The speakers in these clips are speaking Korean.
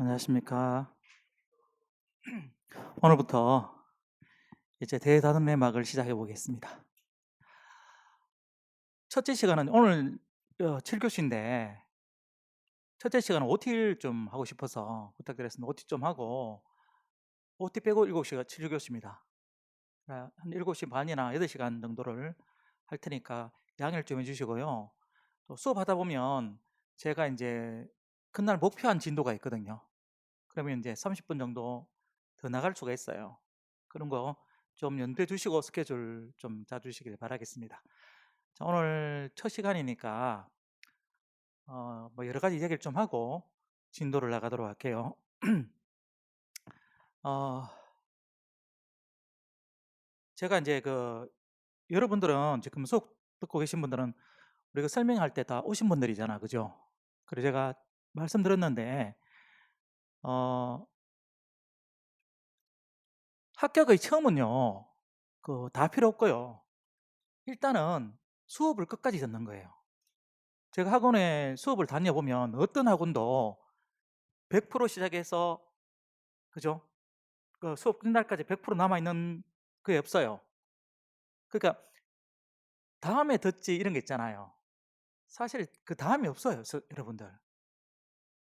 안녕하십니까. 오늘부터 이제 대단원의 막을 시작해 보겠습니다. 첫째 시간은 오늘 7교시인데 첫째 시간은 OT를 좀 하고 싶어서 부탁드렸습니다. OT 좀 하고 OT 빼고 7시가 7교시입니다. 한 7시 반이나 8시간 정도를 할 테니까 양해를 좀 해주시고요. 또 수업하다 보면 제가 이제 그날 목표한 진도가 있거든요. 그러면 이제 30분 정도 더 나갈 수가 있어요. 그런 거 좀 염두에 두시고 스케줄 좀 짜주시길 바라겠습니다. 자, 오늘 첫 시간이니까 뭐 여러 가지 이야기를 좀 하고 진도를 나가도록 할게요. 어, 제가 이제 여러분들은 지금 수업 듣고 계신 분들은 우리가 설명할 때 다 오신 분들이잖아, 그죠? 그래서 제가 말씀드렸는데 어, 합격의 처음은요, 다 필요 없고요. 일단은 수업을 끝까지 듣는 거예요. 제가 학원에 수업을 다녀보면 어떤 학원도 100% 시작해서, 그죠? 그 수업 끝날까지 100% 남아있는 그게 없어요. 그러니까 다음에 듣지 이런 게 있잖아요. 사실 그 다음이 없어요, 여러분들.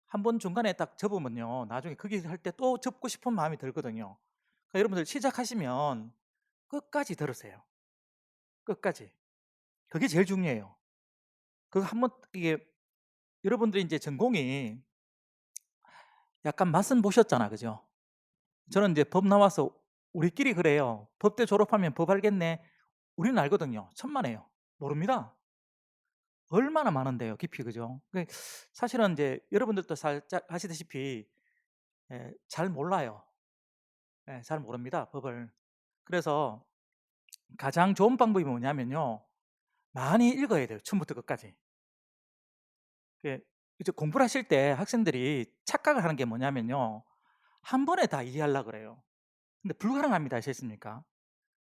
한번 중간에 딱 접으면요, 나중에 거기 할 때 또 접고 싶은 마음이 들거든요. 그러니까 여러분들 시작하시면 끝까지 들으세요. 끝까지. 그게 제일 중요해요. 그거 한번 이게 여러분들이 이제 전공이 약간 맛은 보셨잖아, 그죠? 저는 이제 법 나와서 우리끼리 그래요. 법대 졸업하면 법 알겠네. 우리는 알거든요. 천만에요. 모릅니다. 얼마나 많은데요, 깊이, 그죠? 사실은 이제 여러분들도 살짝 아시다시피 잘 몰라요. 잘 모릅니다, 법을. 그래서 가장 좋은 방법이 뭐냐면요, 많이 읽어야 돼요, 처음부터 끝까지. 이제 공부를 하실 때 학생들이 착각을 하는 게 뭐냐면요, 한 번에 다 이해하려고 그래요. 근데 불가능합니다. 아시겠습니까?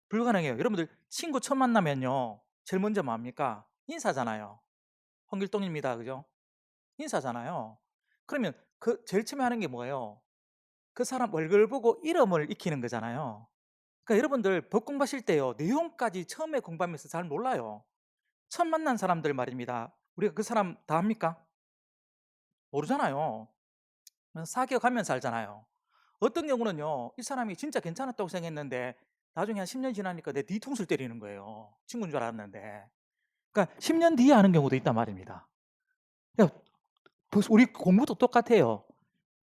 불가능해요. 여러분들 친구 처음 만나면요, 제일 먼저 뭐 합니까? 인사잖아요. 홍길동입니다. 그죠? 인사잖아요. 그러면 제일 처음에 하는 게 뭐예요? 그 사람 얼굴 보고 이름을 익히는 거잖아요. 그러니까 여러분들 법 공부하실 때요, 내용까지 처음에 공부하면서 잘 몰라요. 처음 만난 사람들 말입니다. 우리가 그 사람 다 합니까? 모르잖아요. 사귀어가면서 알잖아요. 어떤 경우는요, 이 사람이 진짜 괜찮았다고 생각했는데 나중에 한 10년 지나니까 내 뒤통수를 때리는 거예요. 친구인 줄 알았는데. 그러니까 10년 뒤에 아는 경우도 있단 말입니다. 그러니까 우리 공부도 똑같아요.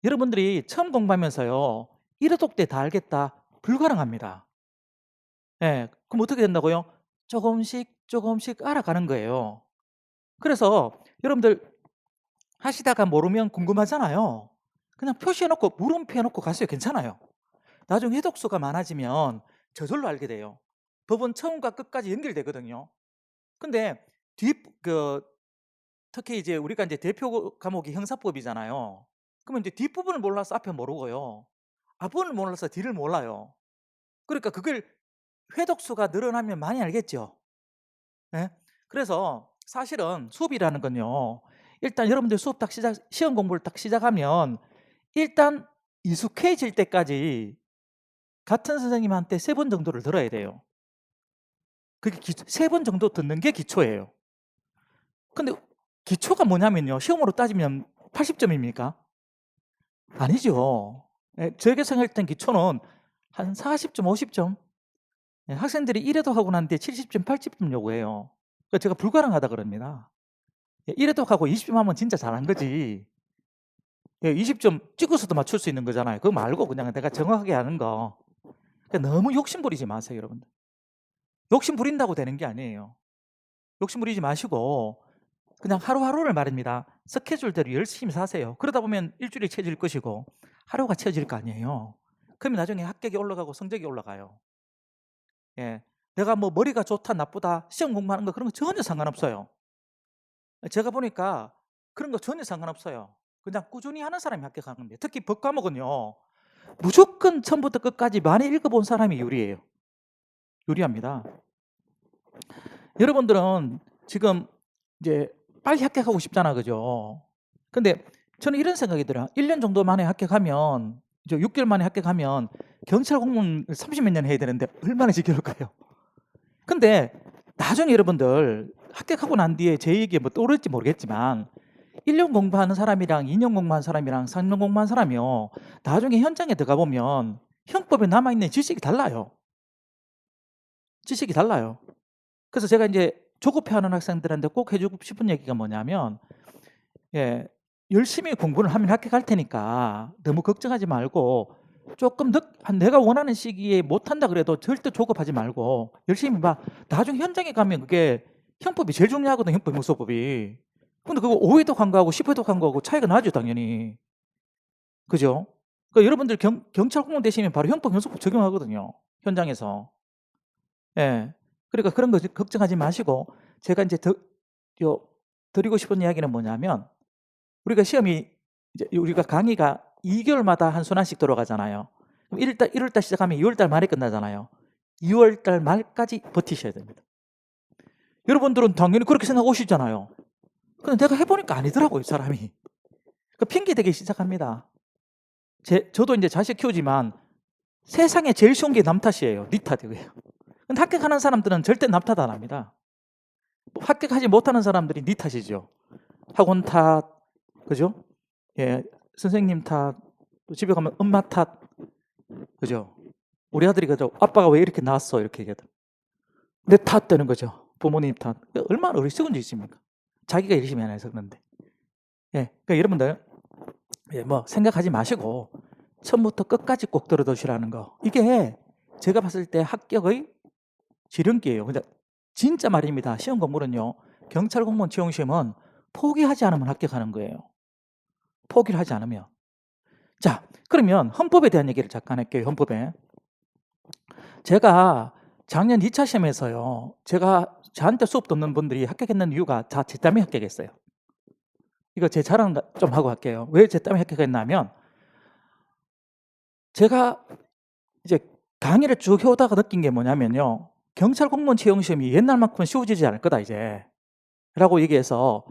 여러분들이 처음 공부하면서요, 1회독 때 다 알겠다? 불가능합니다. 그럼 어떻게 된다고요? 조금씩 조금씩 알아가는 거예요. 그래서 여러분들 하시다가 모르면 궁금하잖아요. 그냥 표시해놓고 물음표 해놓고 가세요. 괜찮아요. 나중에 해독수가 많아지면 저절로 알게 돼요. 법은 처음과 끝까지 연결되거든요. 근데 특히 이제 우리가 이제 대표 과목이 형사법이잖아요. 그러면 이제 뒷부분을 몰라서 앞에 모르고요, 앞부분을 몰라서 뒤를 몰라요. 그러니까 그걸 회독수가 늘어나면 많이 알겠죠. 예? 그래서 사실은 수업이라는 건요, 일단 여러분들 수업 딱 시험 공부를 딱 시작하면 일단 익숙해질 때까지 같은 선생님한테 3번 정도를 들어야 돼요. 그게 3번 정도 듣는 게 기초예요. 근데 기초가 뭐냐면요, 시험으로 따지면 80점입니까? 아니죠. 저에게 생각할 땐 기초는 한 40점, 50점. 학생들이 1회독 하고 난 뒤에 70점, 80점 요구해요. 그러니까 제가 불가능하다 그럽니다. 1회독 하고 20점 하면 진짜 잘한 거지. 20점 찍어서도 맞출 수 있는 거잖아요. 그거 말고 그냥 내가 정확하게 하는 거. 그러니까 너무 욕심 부리지 마세요, 여러분들. 욕심 부린다고 되는 게 아니에요. 욕심 부리지 마시고 그냥 하루하루를 말입니다, 스케줄대로 열심히 사세요. 그러다 보면 일주일이 채질 것이고 하루가 채질 거 아니에요. 그러면 나중에 합격이 올라가고 성적이 올라가요. 내가 뭐 머리가 좋다 나쁘다 시험 공부하는 거 그런 거 전혀 상관없어요. 제가 보니까 그런 거 전혀 상관없어요. 그냥 꾸준히 하는 사람이 합격하는 겁니다. 특히 법 과목은요, 무조건 처음부터 끝까지 많이 읽어본 사람이 유리해요. 유리합니다. 여러분들은 지금 이제 빨리 합격하고 싶잖아, 그죠? 근데 저는 이런 생각이 들어요. 1년 정도 만에 합격하면, 6개월 만에 합격하면 경찰 공무원 30몇 년 해야 되는데 얼마나 지겨울까요? 근데 나중에 여러분들 합격하고 난 뒤에 제 얘기에 뭐 떠오를지 모르겠지만 1년 공부하는 사람이랑 2년 공부하는 사람이랑 3년 공부하는 사람이요, 나중에 현장에 들어가 보면 형법에 남아있는 지식이 달라요. 지식이 달라요. 그래서 제가 이제 조급해하는 학생들한테 꼭 해주고 싶은 얘기가 뭐냐면, 예, 열심히 공부를 하면 합격할 테니까 너무 걱정하지 말고, 조금 내가 원하는 시기에 못한다 그래도 절대 조급하지 말고 열심히 봐. 나중에 현장에 가면 그게 형법이 제일 중요하거든, 형법 형소법이. 근데 그거 5회도 간거하고 10회도 간거하고 차이가 나죠, 당연히. 그죠? 그러니까 여러분들 경찰 공무원 되시면 바로 형법 형소법 적용하거든요, 현장에서. 예. 그러니까 그런 거 걱정하지 마시고, 제가 이제 드리고 싶은 이야기는 뭐냐면, 우리가 시험이 이제 우리가 강의가 2개월마다 한 순환씩 돌아가잖아요. 그럼 1월달 시작하면 2월달 말에 끝나잖아요. 2월달 말까지 버티셔야 됩니다. 여러분들은 당연히 그렇게 생각하시잖아요. 근데 내가 해보니까 아니더라고요, 사람이. 그 핑계 대기 시작합니다. 저도 이제 자식 키우지만 세상에 제일 쉬운 게 남 탓이에요. 니 탓이에요. 근데 합격하는 사람들은 절대 남 탓 안 합니다. 합격하지 못하는 사람들이 니 탓이죠. 학원 탓, 그죠? 예, 선생님 탓, 또 집에 가면 엄마 탓, 그죠? 우리 아들이 그죠? 아빠가 왜 이렇게 나왔어? 이렇게 얘기하더라고요. 내 탓 되는 거죠. 부모님 탓. 얼마나 어리석은 짓입니까? 자기가 열심히 안 해서 그런데. 예, 그러니까 여러분들, 예, 뭐 생각하지 마시고 처음부터 끝까지 꼭 들어두시라는 거. 이게 제가 봤을 때 합격의 지름길이에요. 근데 진짜 말입니다. 시험 공부는요, 경찰 공무원 채용 시험은 포기하지 않으면 합격하는 거예요. 포기를 하지 않으면. 자, 그러면 헌법에 대한 얘기를 잠깐 할게요. 헌법에. 제가 작년 2차 시험에서요, 저한테 수업 듣는 분들이 합격했는 이유가 다 제 때문에 합격했어요. 이거 제 자랑 좀 하고 할게요. 왜 제 때문에 합격했냐면, 제가 이제 강의를 쭉 해오다가 느낀 게 뭐냐면요, 경찰 공무원 채용 시험이 옛날만큼 쉬워지지 않을 거다 이제 라고 얘기해서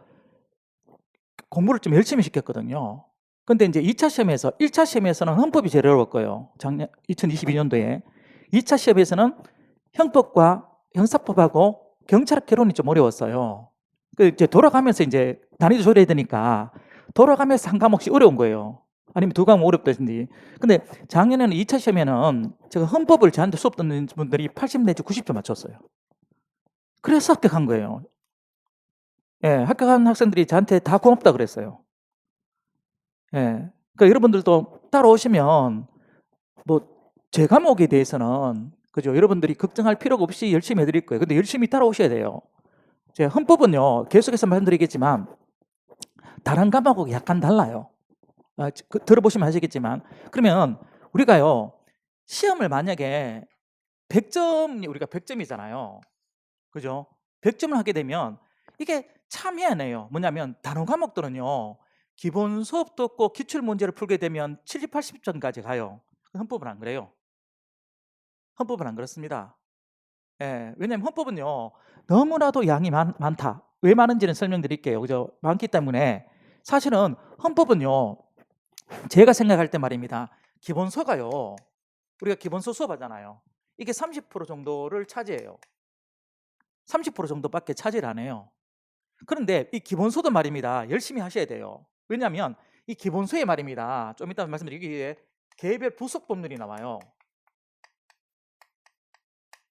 공부를 좀 열심히 시켰거든요. 근데 이제 2차 시험에서, 1차 시험에서는 헌법이 제일 어려웠고요, 작년 2022년도에 2차 시험에서는 형법과 형사법하고 경찰학 개론이 좀 어려웠어요. 그 이제 돌아가면서 이제 난이도 조절해야 되니까 돌아가면서 한 과목씩 어려운 거예요. 아니면 두 과목 어렵다든지. 근데 작년에는 2차 시험에는 제가 헌법을 저한테 수업 듣는 분들이 80 내지 90점 맞췄어요. 그래서 합격한 거예요. 예, 합격한 학생들이 저한테 다 고맙다 그랬어요. 예. 그러니까 여러분들도 따라오시면 뭐 제 과목에 대해서는, 그죠? 여러분들이 걱정할 필요가 없이 열심히 해드릴 거예요. 근데 열심히 따라오셔야 돼요. 제 헌법은요, 계속해서 말씀드리겠지만 다른 과목하고 약간 달라요. 들어보시면 아시겠지만. 그러면 우리가요, 시험을 만약에 100점이, 우리가 100점이잖아요. 그죠? 100점을 하게 되면 이게 참 희한해요. 뭐냐면 다른 과목들은요, 기본 수업도 없고 기출 문제를 풀게 되면 70, 80점까지 가요. 헌법은 안 그래요. 헌법은 안 그렇습니다. 예, 왜냐면 헌법은요, 너무나도 양이 많다. 왜 많은지는 설명드릴게요. 그죠? 많기 때문에. 사실은 헌법은요, 제가 생각할 때 말입니다, 기본서가요, 우리가 기본서 수업하잖아요. 이게 30% 정도를 차지해요. 30% 정도밖에 차지를 안 해요. 그런데 이 기본서도 말입니다, 열심히 하셔야 돼요. 왜냐하면 이 기본서에 말입니다, 좀 이따 말씀드리기에 개별 부속법률이 나와요.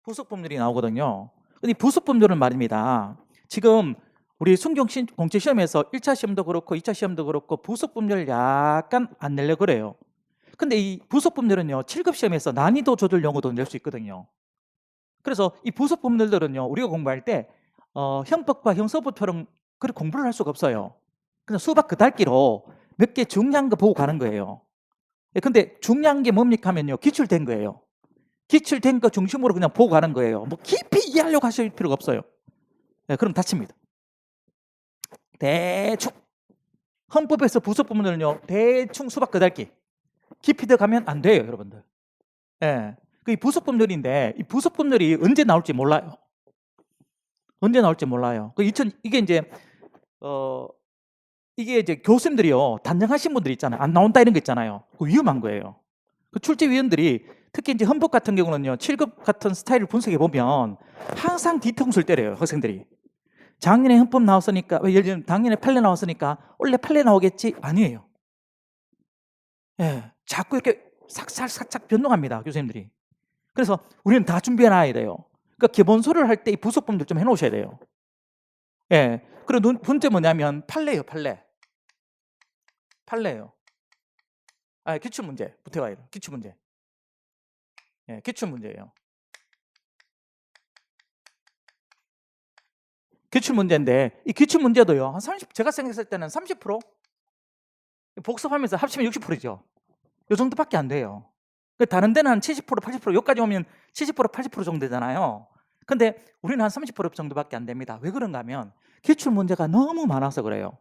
부속법률이 나오거든요. 근데 이 부속법률은 말입니다, 지금 우리 순경공채시험에서 1차 시험도 그렇고 2차 시험도 그렇고 부속법률을 약간 안 내려 그래요. 근데 이 부속법률은요, 7급 시험에서 난이도 조절 용어도 낼 수 있거든요. 그래서 이 부속법률들은요, 우리가 공부할 때 형법과 형사법처럼 그렇게 공부를 할 수가 없어요. 그냥 수박 그 달기로 몇 개 중요한 거 보고 가는 거예요. 근데 중요한 게 뭡니까 하면요, 기출된 거예요. 기출된 거 중심으로 그냥 보고 가는 거예요. 뭐 깊이 이해하려고 하실 필요가 없어요. 그럼 다칩니다. 대충 헌법에서 부속법률은요, 대충 수박 그 달기, 깊이 들어가면 안 돼요, 여러분들. 예. 그 부속법률인데 이 부속법률이 언제 나올지 몰라요. 언제 나올지 몰라요. 이게 이제 이게 이제 교수님들이요, 단정하신 분들 있잖아요. 안 나온다 이런 거 있잖아요. 그거 위험한 거예요. 그 출제위원들이 특히 이제 헌법 같은 경우는요, 7급 같은 스타일을 분석해 보면 항상 뒤통수를 때려요, 학생들이. 작년에 헌법 나왔으니까, 예를 들면 작년에 판례 나왔으니까 원래 판례 나오겠지? 아니에요. 예, 자꾸 이렇게 삭삭삭삭 변동합니다, 교수님들이. 그래서 우리는 다 준비해놔야 돼요. 그러니까 기본서를 할 때 이 부속범들 좀 해놓으셔야 돼요. 예. 그리고 문제 뭐냐면 판례예요, 판례. 판례예요. 아, 기출 문제. 붙여와요. 기출 문제. 예, 기출 문제예요. 기출 문제인데 이 기출 문제도요. 한 30, 제가 생각했을 때는 30%? 복습하면서 합치면 60%죠. 요 정도밖에 안 돼요. 다른 데는 한 70%, 80% 여기까지 오면 70%, 80% 정도 되잖아요. 근데 우리는 한 30% 정도밖에 안 됩니다. 왜 그런가 하면 기출 문제가 너무 많아서 그래요.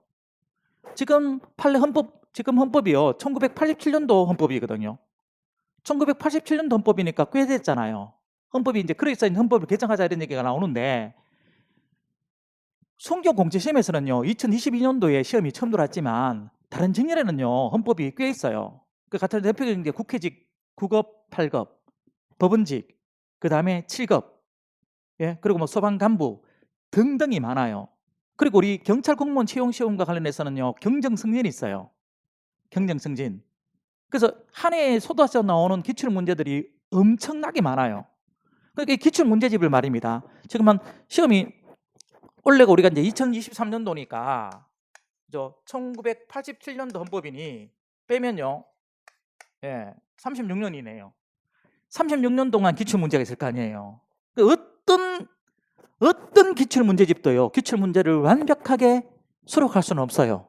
지금 헌법이요. 1987년도 헌법이거든요. 1987년도 헌법이니까 꽤 됐잖아요. 헌법이 이제 그래서 헌법을 개정하자 이런 얘기가 나오는데 성경공채시험에서는요. 2022년도에 시험이 처음 들어왔지만 다른 직렬에는요. 헌법이 꽤 있어요. 그 같은 대표적인 게 국회직 9급, 8급, 법원직, 그 다음에 7급, 예, 그리고 뭐 소방간부 등등이 많아요. 그리고 우리 경찰 공무원 채용 시험과 관련해서는요. 경정승진이 있어요. 경정승진. 그래서 한 해에 쏟아져 나오는 기출 문제들이 엄청나게 많아요. 그러니까 이 기출 문제집을 말입니다. 지금 한 시험이 원래가 우리가 이제 2023년도니까 1987년도 헌법이니 빼면요, 예, 36년이네요. 36년 동안 기출 문제가 있을 거 아니에요. 어떤 기출 문제집도요, 기출 문제를 완벽하게 수록할 수는 없어요.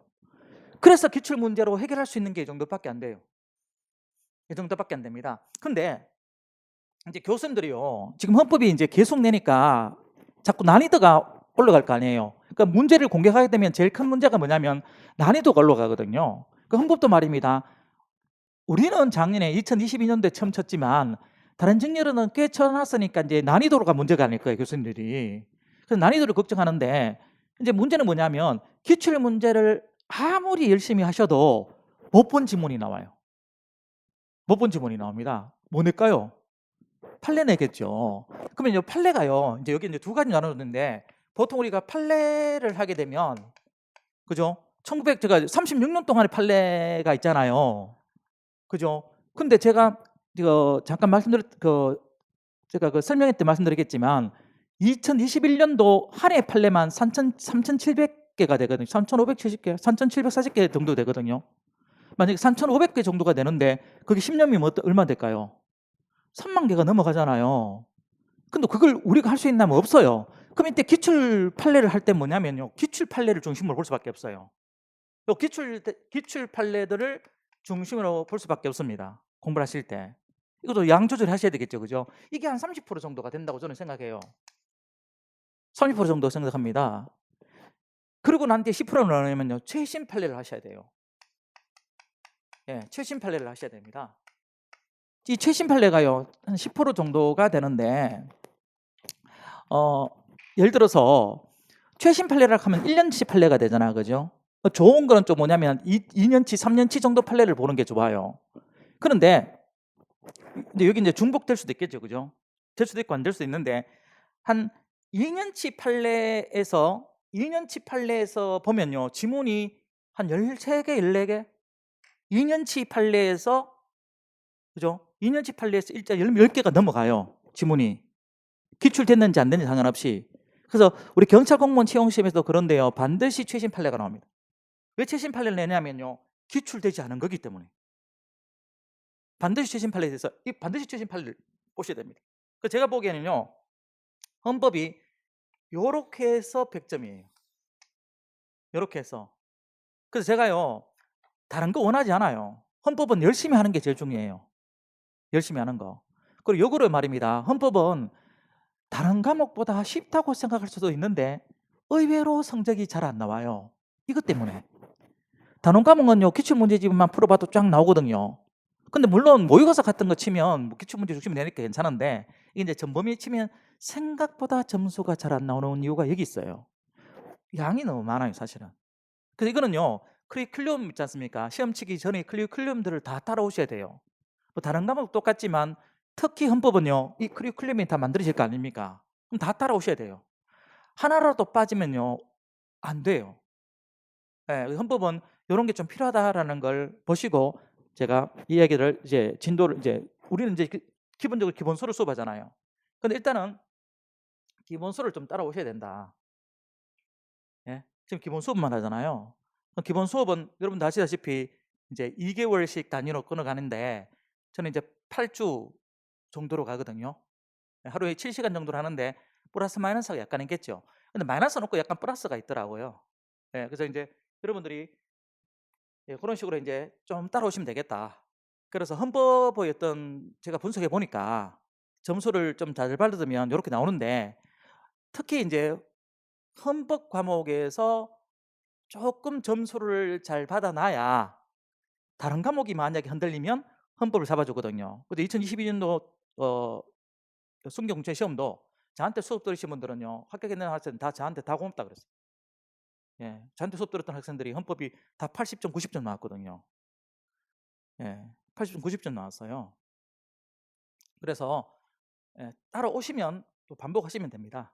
그래서 기출 문제로 해결할 수 있는 게 이 정도밖에 안 돼요. 이 정도밖에 안 됩니다. 근데 이제 교수님들이요, 지금 헌법이 이제 계속 내니까 자꾸 난이도가 올라갈 거 아니에요. 그러니까 문제를 공개하게 되면 제일 큰 문제가 뭐냐면 난이도가 올라가거든요. 그 헌법도 말입니다. 우리는 작년에 2022년도에 처음 쳤지만 다른 직렬은 꽤 쳐놨으니까 이제 난이도가 문제가 아닐 거예요, 교수님들이. 그래서 난이도를 걱정하는데 이제 문제는 뭐냐면 기출 문제를 아무리 열심히 하셔도 못 본 지문이 나와요. 못 본 지문이 나옵니다. 뭐 낼까요? 판례 내겠죠. 그러면 이제 판례가요. 이제 여기 이제 두 가지 나누는데 보통 우리가 판례를 하게 되면 그죠? 제가 36년 동안의 판례가 있잖아요. 그죠? 근데 제가 잠깐 제가 설명회 때 말씀드렸겠지만 2021년도 한 해 판례만 3,700개가 되거든요. 3,570개, 3,740개 정도 되거든요. 만약에 3,500개 정도가 되는데 그게 10년이면 얼마 될까요? 3만 개가 넘어가잖아요. 근데 그걸 우리가 할 수 있냐면 없어요. 그럼 이때 기출 판례를 할 때 뭐냐면요. 기출 판례를 중심으로 볼 수밖에 없어요. 기출 판례들을 중심으로 볼 수밖에 없습니다. 공부를 하실 때. 이것도 양 조절하셔야 되겠죠. 그죠? 이게 한 30% 정도가 된다고 저는 생각해요. 30% 정도 생각합니다. 그리고 난 뒤에 10%는 뭐냐면요. 최신 판례를 하셔야 돼요. 예, 최신 판례를 하셔야 됩니다. 이 최신 판례가요. 한 10% 정도가 되는데 예를 들어서 최신 판례를 하면 1년치 판례가 되잖아요. 그죠? 좋은 거는 좀 뭐냐면 2년치, 3년치 정도 판례를 보는 게 좋아요. 그런데 여기 이제 중복될 수도 있겠죠. 그죠? 될 수도 있고 안 될 수도 있는데 한 2년치 판례에서 보면요. 지문이 한 13개, 14개? 2년치 판례에서 그죠? 2년치 판례에서 일자 10개가 넘어가요. 지문이. 기출됐는지 안 됐는지 상관없이. 그래서 우리 경찰 공무원 채용 시험에서도 그런데요. 반드시 최신 판례가 나옵니다. 왜 최신 판례를 내냐면요. 기출되지 않은 거기 때문에. 반드시 최신 판례에 대해서 반드시 최신 판례를 보셔야 됩니다. 제가 보기에는요. 헌법이 요렇게 해서 100점이에요. 요렇게 해서. 그래서 제가요. 다른 거 원하지 않아요. 헌법은 열심히 하는 게 제일 중요해요. 열심히 하는 거. 그리고 요거를 말입니다. 헌법은 다른 과목보다 쉽다고 생각할 수도 있는데 의외로 성적이 잘 안 나와요. 이것 때문에. 단원 과목은요. 기출문제집만 풀어봐도 쫙 나오거든요. 근데 물론 모의고사 같은 거 치면 뭐 기출문제 중심이 되니까 괜찮은데 이게 이제 전범위 치면 생각보다 점수가 잘 안 나오는 이유가 여기 있어요. 양이 너무 많아요, 사실은. 그래서 이거는요. 커리큘럼 있지 않습니까? 시험 치기 전에 커리큘럼들을 다 따라오셔야 돼요. 뭐 다른 과목 똑같지만 특히 헌법은요, 이 커리큘럼이 다 만들어질 거 아닙니까? 그럼 다 따라오셔야 돼요. 하나라도 빠지면요, 안 돼요. 예, 헌법은 요런 게 좀 필요하다라는 걸 보시고 제가 이야기를 이제 진도를 이제 우리는 이제 기본적으로 기본소를 수업하잖아요. 근데 일단은 기본소를 좀 따라오셔야 된다. 예? 지금 기본 수업만 하잖아요. 기본 수업은 여러분도 아시다시피 이제 2개월씩 단위로 끊어가는데 저는 이제 8주 정도로 가거든요. 하루에 7시간 정도를 하는데 플러스 마이너스가 약간 있겠죠. 근데 마이너스는 없고 약간 플러스가 있더라고요. 예, 그래서 이제 여러분들이 예, 그런 식으로 이제 좀 따라오시면 되겠다. 그래서 헌법의 어떤 제가 분석해 보니까 점수를 좀 잘 받으면 이렇게 나오는데 특히 이제 헌법 과목에서 조금 점수를 잘 받아놔야 다른 과목이 만약에 흔들리면 헌법을 잡아주거든요. 근데 2022년도 순경공채 시험도 저한테 수업 들으신 분들은요, 합격했는 학생 다 저한테 다 고맙다 그랬어요. 예, 저한테 수업 들었던 학생들이 헌법이 다 80점, 90점 나왔거든요. 예, 80점, 90점 나왔어요. 그래서 예, 따라오시면 또 반복하시면 됩니다.